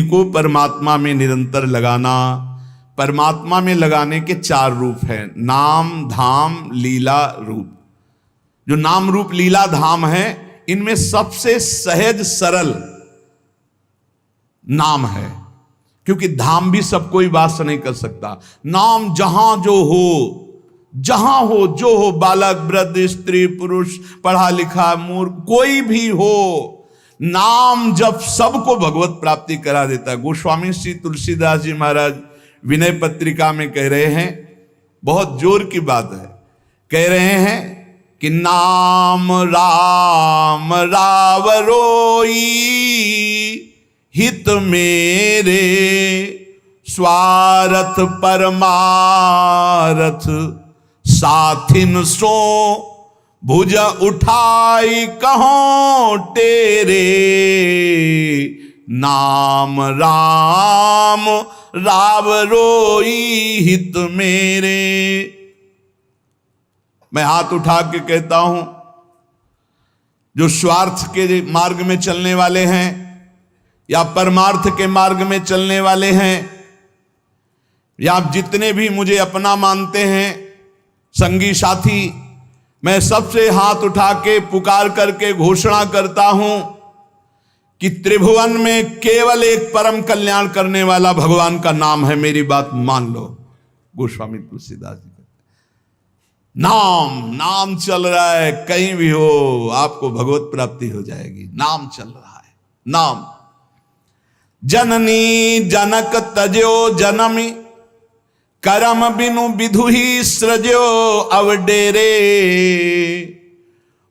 को परमात्मा में निरंतर लगाना। परमात्मा में लगाने के 4 रूप हैं, नाम, धाम, लीला, रूप। जो नाम, रूप, लीला, धाम है, इनमें सबसे सहज सरल नाम है, क्योंकि धाम भी सब कोई वास नहीं कर सकता। नाम जहां जो हो, जहां हो, जो हो, बालक, वृद्ध, स्त्री, पुरुष, पढ़ा लिखा, मूर्ख, कोई भी हो, नाम जब सबको भगवत प्राप्ति करा देता है। गोस्वामी श्री तुलसीदास जी महाराज विनय पत्रिका में कह रहे हैं, बहुत जोर की बात है, कह रहे हैं कि नाम राम रावरोई हित मेरे, स्वार्थ परमारथ साथिन सो, भुज उठाई कहों तेरे, नाम राम रावरोई हित मेरे। मैं हाथ उठा के कहता हूं, जो स्वार्थ के मार्ग में चलने वाले हैं या परमार्थ के मार्ग में चलने वाले हैं, या आप जितने भी मुझे अपना मानते हैं, संगी साथी, मैं सबसे हाथ उठा के पुकार करके घोषणा करता हूं कि त्रिभुवन में केवल एक परम कल्याण करने वाला भगवान का नाम है। मेरी बात मान लो। गोस्वामी तुलसीदास जी, नाम, नाम चल रहा है, कहीं भी हो आपको भगवत प्राप्ति हो जाएगी। नाम चल रहा है, नाम। जननी जनक तजो जनमी, करम बिनु विधु ही सृजो अवडेरे,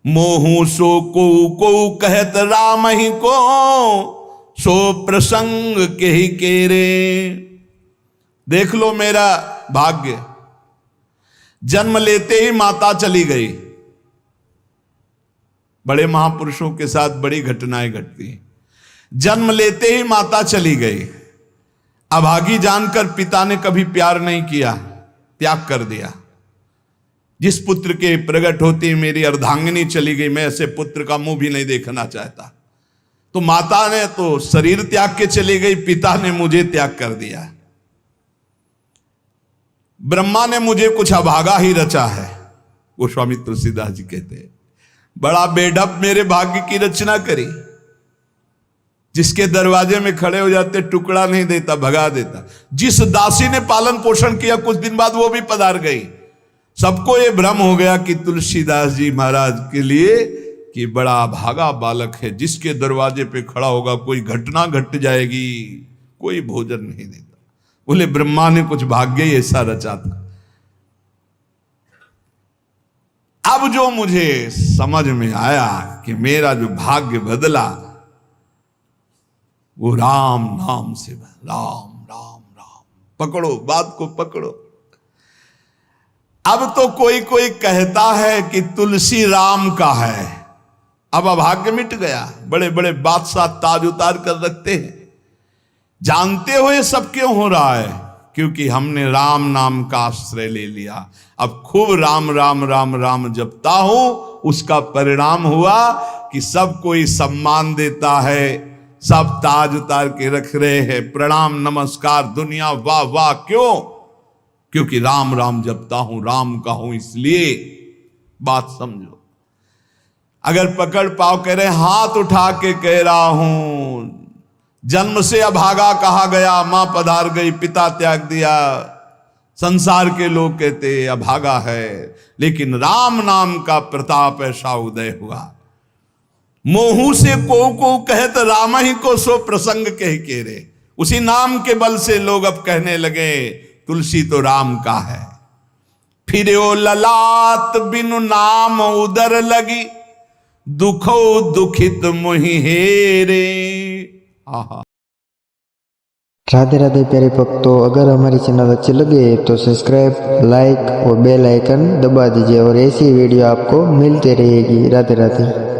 मोहू सो को कहत राम ही को, सो प्रसंग के ही केरे। देख लो मेरा भाग्य, जन्म लेते ही माता चली गई। बड़े महापुरुषों के साथ बड़ी घटनाएं घटती हैं। जन्म लेते ही माता चली गई। अभागी जानकर पिता ने कभी प्यार नहीं किया, त्याग कर दिया। जिस पुत्र के प्रकट होती मेरी अर्धांगिनी चली गई, मैं ऐसे पुत्र का मुंह भी नहीं देखना चाहता। तो माता ने तो शरीर त्याग के चली गई, पिता ने मुझे त्याग कर दिया। ब्रह्मा ने मुझे कुछ अभागा ही रचा है। गोस्वामी तुलसीदास जी कहते हैं, बड़ा बेढप मेरे भाग्य की रचना करी। जिसके दरवाजे में खड़े हो जाते टुकड़ा नहीं देता, भगा देता। जिस दासी ने पालन पोषण किया, कुछ दिन बाद वो भी पधार गई। सबको ये भ्रम हो गया कि तुलसीदास जी महाराज के लिए कि बड़ा भागा बालक है, जिसके दरवाजे पे खड़ा होगा कोई घटना घट जाएगी, कोई भोजन नहीं देता। बोले ब्रह्मा ने कुछ भाग्य ही ऐसा रचा था। अब जो मुझे समझ में आया कि मेरा जो भाग्य बदला वो राम नाम से, राम राम राम। पकड़ो बात को, पकड़ो। अब तो कोई कोई कहता है कि तुलसी राम का है। अब अभाग्य मिट गया। बड़े बड़े बादशाह ताज उतार कर रखते हैं। जानते हो ये सब क्यों हो रहा है? क्योंकि हमने राम नाम का आश्रय ले लिया। अब खूब राम राम राम राम जपता हूं, उसका परिणाम हुआ कि सब कोई सम्मान देता है, सब ताज उतार के रख रहे हैं, प्रणाम नमस्कार, दुनिया वाह वाह। क्यों? क्योंकि राम राम जपता हूं, राम का हूं, इसलिए। बात समझो। अगर पकड़ पाओ, कह रहे हाथ उठा के कह रहा हूं, जन्म से अभागा कहा गया, मां पधार गई, पिता त्याग दिया। संसार के लोग कहते अभागा है, लेकिन राम नाम का प्रताप ऐसा उदय हुआ। मोहू से को कहत राम ही को, सो प्रसंग कह के रे। उसी नाम के बल से लोग अब कहने लगे तुलसी तो राम का है। फिर ओ ललाट बिनु नाम उदर लगी, दुखो दुखित मोहि हेरे। आहा। राधे राधे प्यारे भक्तों, अगर हमारी चैनल अच्छी लगे तो सब्सक्राइब, लाइक और बेल आइकन दबा दीजिए और ऐसी वीडियो आपको मिलते रहेगी। राधे राधे।